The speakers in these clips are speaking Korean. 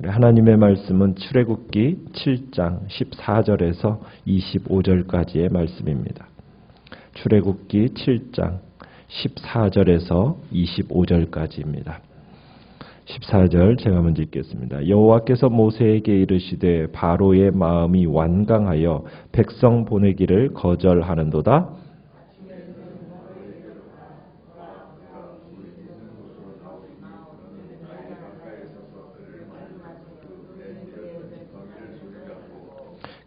하나님의 말씀은 출애굽기 7장 14절에서 25절까지의 말씀입니다. 출애굽기 7장 14절에서 25절까지입니다. 14절 제가 먼저 읽겠습니다. 여호와께서 모세에게 이르시되 바로의 마음이 완강하여 백성 보내기를 거절하는도다.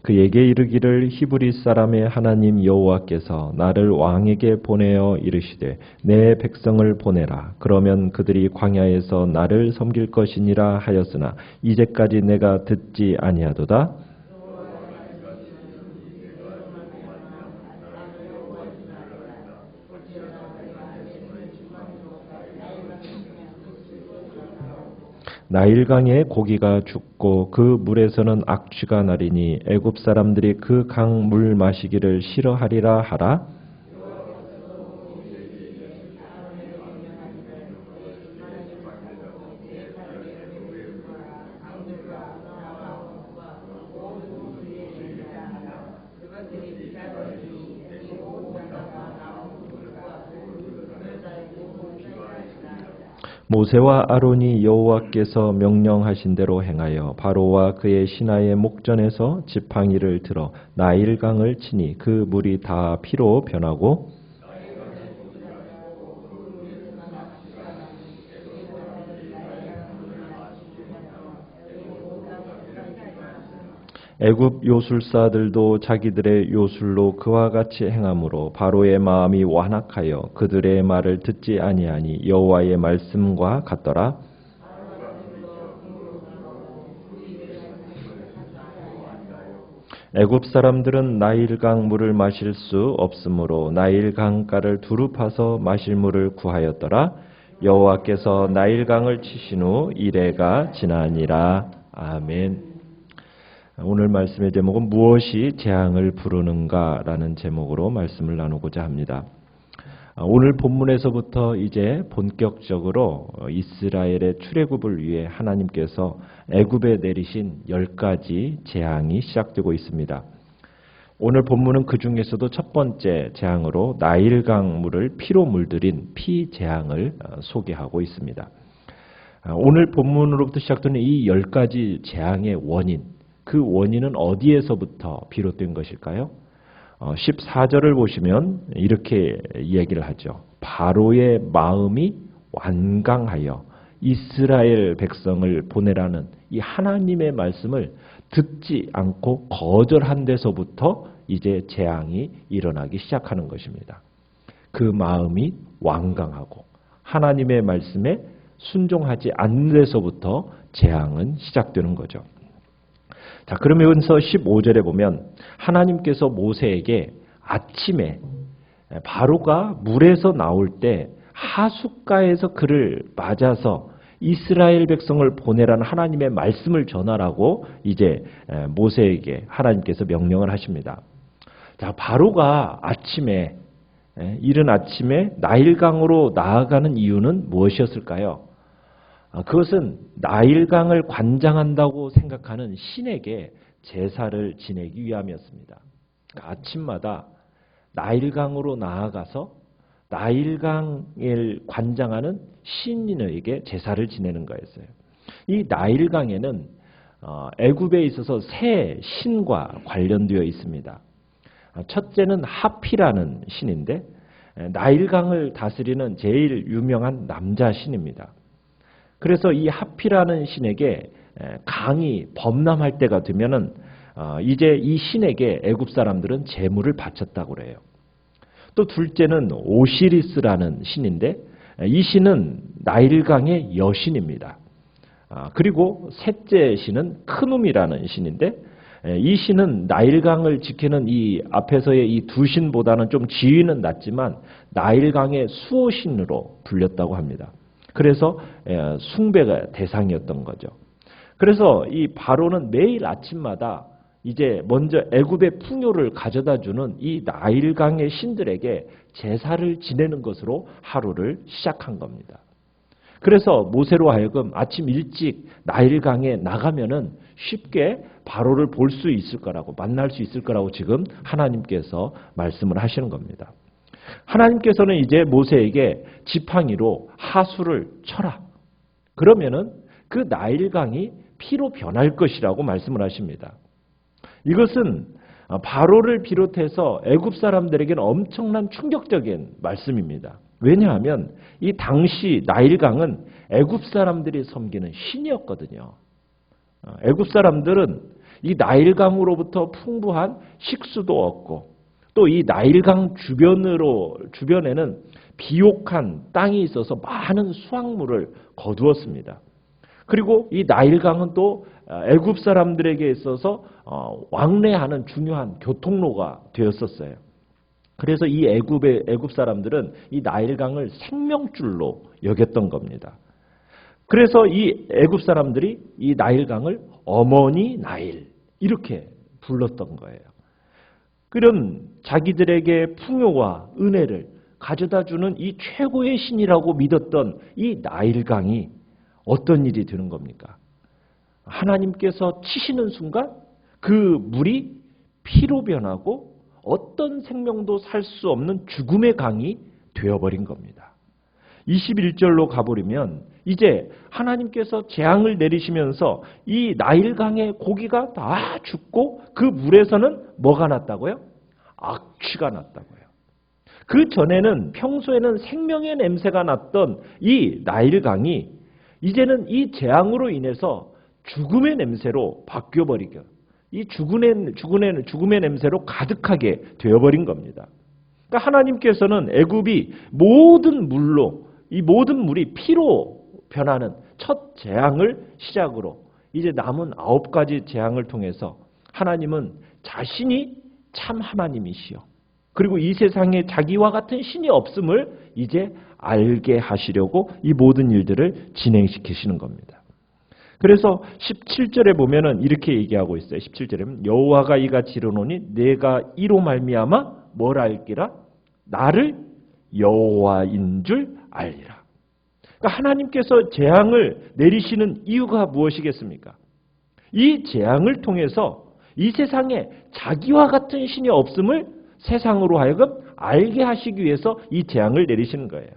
그에게 이르기를 히브리 사람의 하나님 여호와께서 나를 왕에게 보내어 이르시되 내 백성을 보내라. 그러면 그들이 광야에서 나를 섬길 것이니라 하였으나 이제까지 내가 듣지 아니하도다. 나일강에 고기가 죽고 그 물에서는 악취가 나리니 애굽 사람들이 그 강 물 마시기를 싫어하리라 하라. 모세와 아론이 여호와께서 명령하신 대로 행하여 바로와 그의 신하의 목전에서 지팡이를 들어 나일강을 치니 그 물이 다 피로 변하고 애굽 요술사들도 자기들의 요술로 그와 같이 행함으로 바로의 마음이 완악하여 그들의 말을 듣지 아니하니 여호와의 말씀과 같더라. 애굽 사람들은 나일강 물을 마실 수 없으므로 나일강가를 두루 파서 마실 물을 구하였더라. 여호와께서 나일강을 치신 후 이레가 지나니라. 아멘. 오늘 말씀의 제목은 무엇이 재앙을 부르는가라는 제목으로 말씀을 나누고자 합니다. 오늘 본문에서부터 이제 본격적으로 이스라엘의 출애굽을 위해 하나님께서 애굽에 내리신 10가지 재앙이 시작되고 있습니다. 오늘 본문은 그 중에서도 첫 번째 재앙으로 나일강 물을 피로 물들인 피 재앙을 소개하고 있습니다. 오늘 본문으로부터 시작되는 이 10가지 재앙의 원인, 그 원인은 어디에서부터 비롯된 것일까요? 14절을 보시면 이렇게 이야기를 하죠. 바로의 마음이 완강하여 이스라엘 백성을 보내라는 이 하나님의 말씀을 듣지 않고 거절한 데서부터 이제 재앙이 일어나기 시작하는 것입니다. 그 마음이 완강하고 하나님의 말씀에 순종하지 않는 데서부터 재앙은 시작되는 거죠. 자, 그러면서 15절에 보면 하나님께서 모세에게 아침에 바로가 물에서 나올 때 하숫가에서 그를 맞아서 이스라엘 백성을 보내라는 하나님의 말씀을 전하라고 이제 모세에게 하나님께서 명령을 하십니다. 자, 바로가 아침에 이른 아침에 나일강으로 나아가는 이유는 무엇이었을까요? 그것은 나일강을 관장한다고 생각하는 신에게 제사를 지내기 위함이었습니다. 그러니까 아침마다 나일강으로 나아가서 나일강을 관장하는 신인에게 제사를 지내는 거였어요. 이 나일강에는 애굽에 있어서 세 신과 관련되어 있습니다. 첫째는 하피라는 신인데 나일강을 다스리는 제일 유명한 남자 신입니다. 그래서 이 하피라는 신에게 강이 범람할 때가 되면은 이제 이 신에게 애굽 사람들은 제물을 바쳤다고 그래요. 또 둘째는 오시리스라는 신인데 이 신은 나일강의 여신입니다. 그리고 셋째 신은 크눔이라는 신인데 이 신은 나일강을 지키는 이 앞에서의 이 두 신보다는 좀 지위는 낮지만 나일강의 수호신으로 불렸다고 합니다. 그래서 숭배가 대상이었던 거죠. 그래서 이 바로는 매일 아침마다 이제 먼저 애굽의 풍요를 가져다 주는 이 나일강의 신들에게 제사를 지내는 것으로 하루를 시작한 겁니다. 그래서 모세로 하여금 아침 일찍 나일강에 나가면은 쉽게 바로를 볼 수 있을 거라고, 만날 수 있을 거라고 지금 하나님께서 말씀을 하시는 겁니다. 하나님께서는 이제 모세에게 지팡이로 하수를 쳐라. 그러면은 그 나일강이 피로 변할 것이라고 말씀을 하십니다. 이것은 바로를 비롯해서 애굽 사람들에게는 엄청난 충격적인 말씀입니다. 왜냐하면 이 당시 나일강은 애굽 사람들이 섬기는 신이었거든요. 애굽 사람들은 이 나일강으로부터 풍부한 식수도 얻고 또 이 나일강 주변에는 비옥한 땅이 있어서 많은 수확물을 거두었습니다. 그리고 이 나일강은 또 애굽 사람들에게 있어서 왕래하는 중요한 교통로가 되었었어요. 그래서 이 애굽 사람들은 이 나일강을 생명줄로 여겼던 겁니다. 그래서 이 애굽 사람들이 이 나일강을 어머니 나일 이렇게 불렀던 거예요. 그런 자기들에게 풍요와 은혜를 가져다주는 이 최고의 신이라고 믿었던 이 나일강이 어떤 일이 되는 겁니까? 하나님께서 치시는 순간 그 물이 피로 변하고 어떤 생명도 살 수 없는 죽음의 강이 되어버린 겁니다. 21절로 가버리면 이제 하나님께서 재앙을 내리시면서 이 나일강의 고기가 다 죽고 그 물에서는 뭐가 났다고요? 악취가 났다고요. 그 전에는 평소에는 생명의 냄새가 났던 이 나일강이 이제는 이 재앙으로 인해서 죽음의 냄새로 바뀌어버리고 이 죽음의 냄새로 가득하게 되어버린 겁니다. 그러니까 하나님께서는 애굽이 모든 물로 이 모든 물이 피로 변하는 첫 재앙을 시작으로 이제 남은 9가지 재앙을 통해서 하나님은 자신이 참 하나님이시여 그리고 이 세상에 자기와 같은 신이 없음을 이제 알게 하시려고 이 모든 일들을 진행시키시는 겁니다. 그래서 17절에 보면은 이렇게 얘기하고 있어요. 17절에 여호와가 이같이 이르노니 내가 이로 말미암아 뭘 알기라? 나를 여호와인 줄 알리라. 그러니까 하나님께서 재앙을 내리시는 이유가 무엇이겠습니까? 이 재앙을 통해서 이 세상에 자기와 같은 신이 없음을 세상으로 하여금 알게 하시기 위해서 이 재앙을 내리시는 거예요.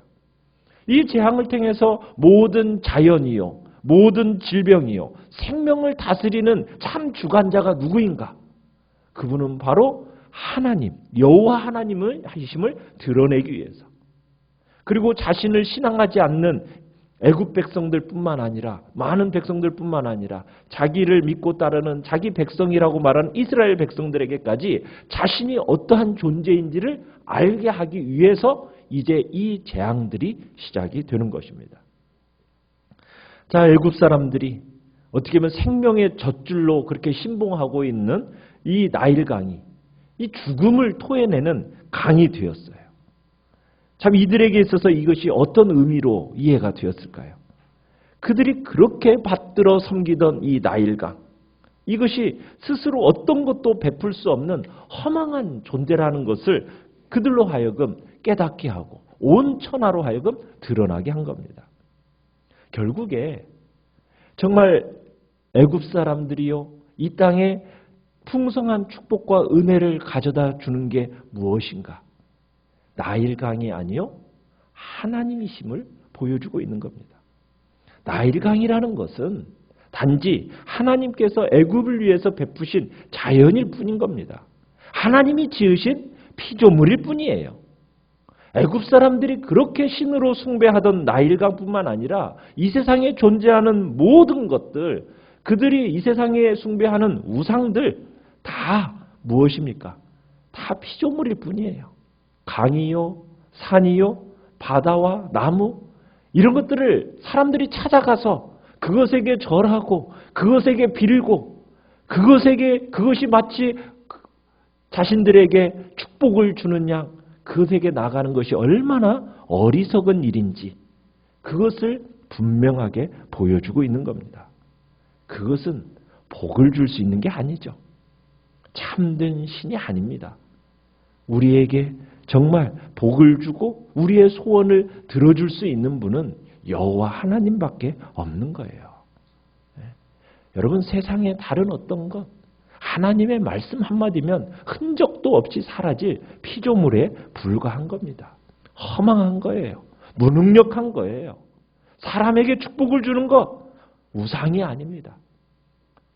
이 재앙을 통해서 모든 자연이요, 모든 질병이요, 생명을 다스리는 참 주관자가 누구인가? 그분은 바로 하나님, 여호와 하나님의 하심을 드러내기 위해서. 그리고 자신을 신앙하지 않는 애굽 백성들뿐만 아니라 많은 백성들뿐만 아니라 자기를 믿고 따르는 자기 백성이라고 말하는 이스라엘 백성들에게까지 자신이 어떠한 존재인지를 알게 하기 위해서 이제 이 재앙들이 시작이 되는 것입니다. 자, 애굽 사람들이 어떻게 보면 생명의 젖줄로 그렇게 신봉하고 있는 이 나일강이 이 죽음을 토해내는 강이 되었어요. 참 이들에게 있어서 이것이 어떤 의미로 이해가 되었을까요? 그들이 그렇게 받들어 섬기던 이 나일강, 이것이 스스로 어떤 것도 베풀 수 없는 허망한 존재라는 것을 그들로 하여금 깨닫게 하고 온 천하로 하여금 드러나게 한 겁니다. 결국에 정말 애굽 사람들이요, 이 땅에 풍성한 축복과 은혜를 가져다 주는 게 무엇인가? 나일강이 아니요 하나님이심을 보여주고 있는 겁니다. 나일강이라는 것은 단지 하나님께서 애굽을 위해서 베푸신 자연일 뿐인 겁니다. 하나님이 지으신 피조물일 뿐이에요. 애굽 사람들이 그렇게 신으로 숭배하던 나일강뿐만 아니라 이 세상에 존재하는 모든 것들, 그들이 이 세상에 숭배하는 우상들 다 무엇입니까? 다 피조물일 뿐이에요. 강이요, 산이요, 바다와 나무 이런 것들을 사람들이 찾아가서 그것에게 절하고 그것에게 빌고 그것이 마치 자신들에게 축복을 주는 양 그것에게 나가는 것이 얼마나 어리석은 일인지 그것을 분명하게 보여주고 있는 겁니다. 그것은 복을 줄 수 있는 게 아니죠. 참된 신이 아닙니다. 우리에게 정말 복을 주고 우리의 소원을 들어줄 수 있는 분은 여호와 하나님밖에 없는 거예요. 여러분, 세상에 다른 어떤 것, 하나님의 말씀 한마디면 흔적도 없이 사라질 피조물에 불과한 겁니다. 허망한 거예요. 무능력한 거예요. 사람에게 축복을 주는 것, 우상이 아닙니다.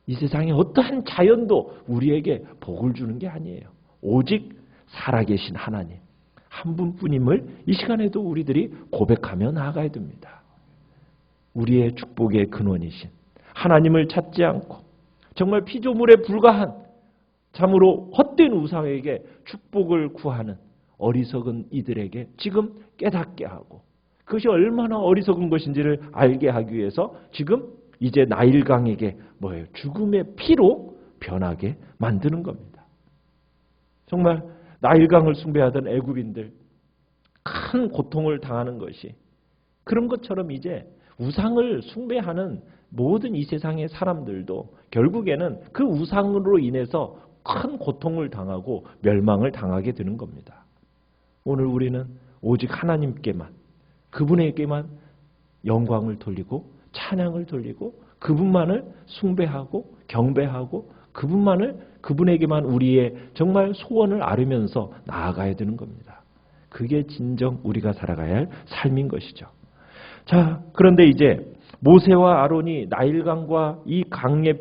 이 세상에 어떠한 자연도 우리에게 복을 주는 게 아니에요. 오직 살아계신 하나님 한 분뿐임을 이 시간에도 우리들이 고백하며 나아가야 됩니다. 우리의 축복의 근원이신 하나님을 찾지 않고 정말 피조물에 불과한 참으로 헛된 우상에게 축복을 구하는 어리석은 이들에게 지금 깨닫게 하고, 그것이 얼마나 어리석은 것인지를 알게 하기 위해서 지금 이제 나일강에게 뭐예요? 죽음의 피로 변하게 만드는 겁니다. 정말 나일강을 숭배하던 애굽인들 큰 고통을 당하는 것이 그런 것처럼 이제 우상을 숭배하는 모든 이 세상의 사람들도 결국에는 그 우상으로 인해서 큰 고통을 당하고 멸망을 당하게 되는 겁니다. 오늘 우리는 오직 하나님께만, 그분에게만 영광을 돌리고 찬양을 돌리고 그분만을 숭배하고 경배하고 그분에게만 우리의 정말 소원을 아뢰면서 나아가야 되는 겁니다. 그게 진정 우리가 살아가야 할 삶인 것이죠. 자, 그런데 이제 모세와 아론이 나일강과 이 강에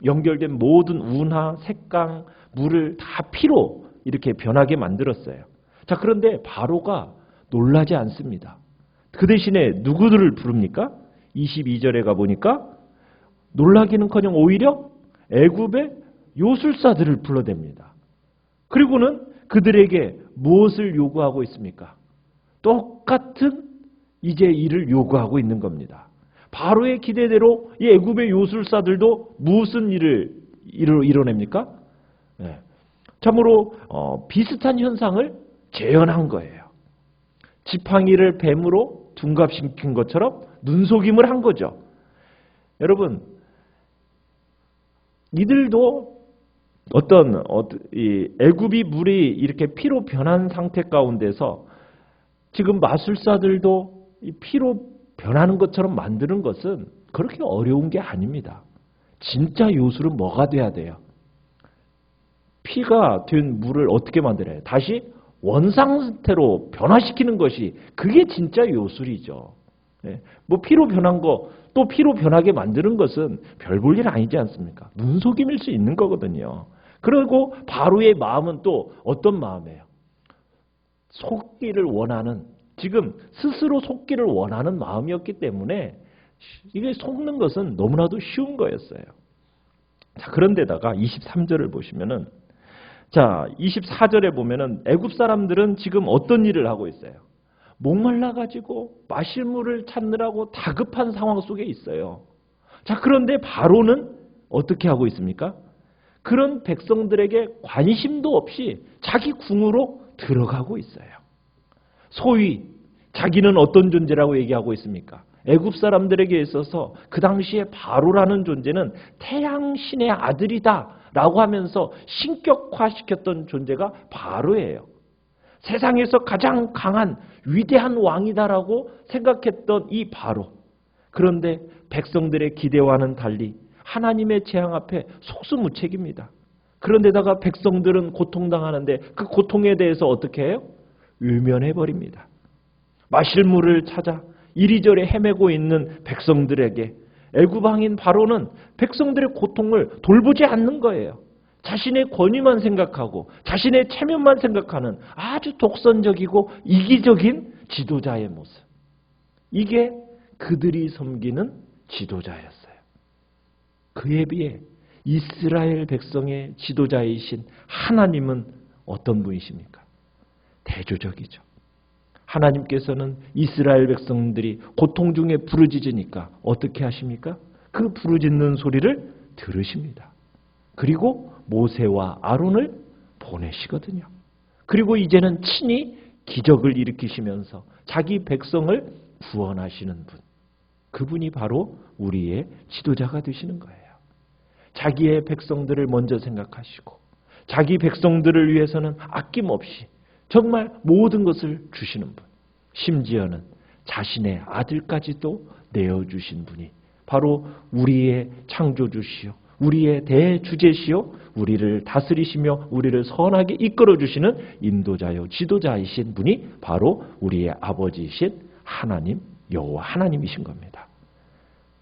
연결된 모든 운하, 색강, 물을 다 피로 이렇게 변하게 만들었어요. 자, 그런데 바로가 놀라지 않습니다. 그 대신에 누구들을 부릅니까? 22절에 가보니까 놀라기는커녕 오히려 애굽의 요술사들을 불러댑니다. 그리고는 그들에게 무엇을 요구하고 있습니까? 똑같은 이제 일을 요구하고 있는 겁니다. 바로의 기대대로 이 애굽의 요술사들도 무슨 일을 이뤄냅니까? 네. 참으로 비슷한 현상을 재현한 거예요. 지팡이를 뱀으로 둔갑시킨 것처럼 눈속임을 한 거죠. 여러분, 이들도 어떤 이 애굽이 물이 이렇게 피로 변한 상태 가운데서 지금 마술사들도 이 피로 변하는 것처럼 만드는 것은 그렇게 어려운 게 아닙니다. 진짜 요술은 뭐가 돼야 돼요? 피가 된 물을 어떻게 만들어요? 다시 원상 상태로 변화시키는 것이 그게 진짜 요술이죠. 뭐 피로 변한 거 또 피로 변하게 만드는 것은 별 볼 일 아니지 않습니까? 눈속임일 수 있는 거거든요. 그리고 바로의 마음은 또 어떤 마음이에요? 속기를 원하는, 지금 스스로 속기를 원하는 마음이었기 때문에 이게 속는 것은 너무나도 쉬운 거였어요. 자, 그런데다가 23절을 보시면은, 자, 24절에 보면은 애굽 사람들은 지금 어떤 일을 하고 있어요? 목말라가지고 마실 물을 찾느라고 다급한 상황 속에 있어요. 자, 그런데 바로는 어떻게 하고 있습니까? 그런 백성들에게 관심도 없이 자기 궁으로 들어가고 있어요. 소위 자기는 어떤 존재라고 얘기하고 있습니까? 애굽 사람들에게 있어서 그 당시에 바로라는 존재는 태양신의 아들이다 라고 하면서 신격화시켰던 존재가 바로예요. 세상에서 가장 강한 위대한 왕이다라고 생각했던 이 바로. 그런데 백성들의 기대와는 달리 하나님의 재앙 앞에 속수무책입니다. 그런데다가 백성들은 고통당하는데 그 고통에 대해서 어떻게 해요? 외면해버립니다. 마실 물을 찾아 이리저리 헤매고 있는 백성들에게 애굽 왕인 바로는 백성들의 고통을 돌보지 않는 거예요. 자신의 권위만 생각하고 자신의 체면만 생각하는 아주 독선적이고 이기적인 지도자의 모습. 이게 그들이 섬기는 지도자였어요. 그에 비해 이스라엘 백성의 지도자이신 하나님은 어떤 분이십니까? 대조적이죠. 하나님께서는 이스라엘 백성들이 고통 중에 부르짖으니까 어떻게 하십니까? 그 부르짖는 소리를 들으십니다. 그리고 모세와 아론을 보내시거든요. 그리고 이제는 친히 기적을 일으키시면서 자기 백성을 구원하시는 분. 그분이 바로 우리의 지도자가 되시는 거예요. 자기의 백성들을 먼저 생각하시고 자기 백성들을 위해서는 아낌없이 정말 모든 것을 주시는 분. 심지어는 자신의 아들까지도 내어주신 분이 바로 우리의 창조주시요, 우리의 대주제시요, 우리를 다스리시며 우리를 선하게 이끌어주시는 인도자요 지도자이신 분이 바로 우리의 아버지이신 하나님, 여호와 하나님이신 겁니다.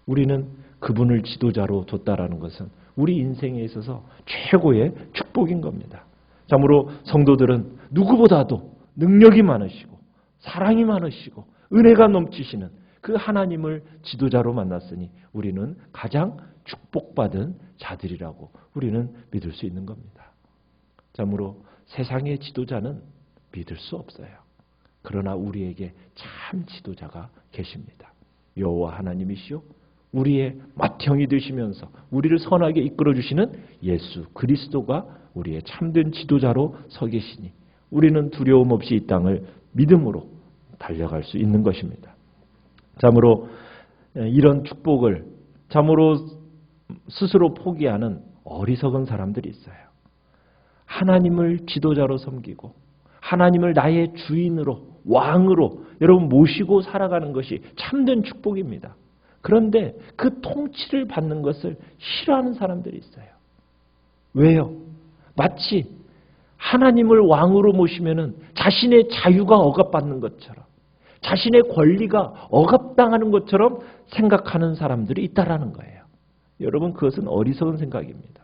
우리는 그분을 지도자로 뒀다라는 것은 우리 인생에 있어서 최고의 축복인 겁니다. 참으로 성도들은 누구보다도 능력이 많으시고 사랑이 많으시고 은혜가 넘치시는 그 하나님을 지도자로 만났으니 우리는 가장 축복받은 자들이라고 우리는 믿을 수 있는 겁니다. 참으로 세상의 지도자는 믿을 수 없어요. 그러나 우리에게 참 지도자가 계십니다. 여호와 하나님이시요, 우리의 맏형이 되시면서 우리를 선하게 이끌어주시는 예수 그리스도가 우리의 참된 지도자로 서 계시니 우리는 두려움 없이 이 땅을 믿음으로 달려갈 수 있는 것입니다. 참으로 이런 축복을 참으로 스스로 포기하는 어리석은 사람들이 있어요. 하나님을 지도자로 섬기고 하나님을 나의 주인으로 왕으로 여러분 모시고 살아가는 것이 참된 축복입니다. 그런데 그 통치를 받는 것을 싫어하는 사람들이 있어요. 왜요? 마치 하나님을 왕으로 모시면은 자신의 자유가 억압받는 것처럼, 자신의 권리가 억압당하는 것처럼 생각하는 사람들이 있다라는 거예요. 여러분, 그것은 어리석은 생각입니다.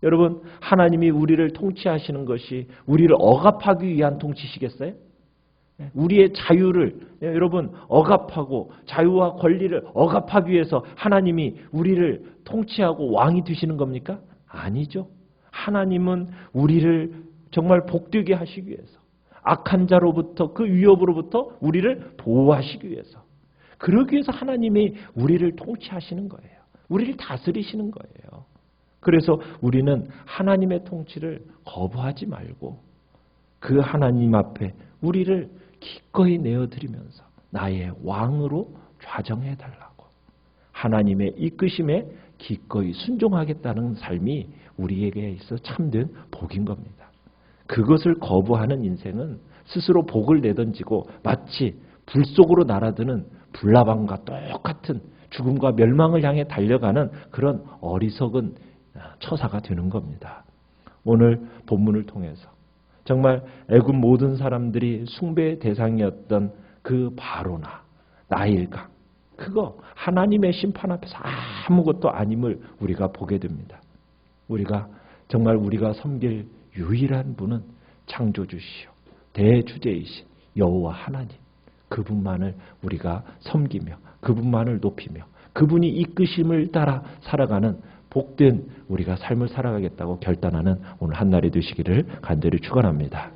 여러분, 하나님이 우리를 통치하시는 것이 우리를 억압하기 위한 통치시겠어요? 우리의 자유를 여러분 억압하고 자유와 권리를 억압하기 위해서 하나님이 우리를 통치하고 왕이 되시는 겁니까? 아니죠. 하나님은 우리를 정말 복되게 하시기 위해서, 악한 자로부터 그 위협으로부터 우리를 보호하시기 위해서, 그러기 위해서 하나님이 우리를 통치하시는 거예요. 우리를 다스리시는 거예요. 그래서 우리는 하나님의 통치를 거부하지 말고 그 하나님 앞에 우리를 기꺼이 내어드리면서 나의 왕으로 좌정해달라고, 하나님의 이끄심에 기꺼이 순종하겠다는 삶이 우리에게 있어 참된 복인 겁니다. 그것을 거부하는 인생은 스스로 복을 내던지고 마치 불 속으로 날아드는 불나방과 똑같은 죽음과 멸망을 향해 달려가는 그런 어리석은 처사가 되는 겁니다. 오늘 본문을 통해서 정말 애굽 모든 사람들이 숭배의 대상이었던 그 바로나 나일강, 그거 하나님의 심판 앞에서 아무것도 아님을 우리가 보게 됩니다. 정말 우리가 섬길 유일한 분은 창조주시오, 대주제이신 여호와 하나님, 그분만을 우리가 섬기며 그분만을 높이며 그분이 이끄심을 따라 살아가는 복된 우리가 삶을 살아가겠다고 결단하는 오늘 한날이 되시기를 간절히 축원합니다.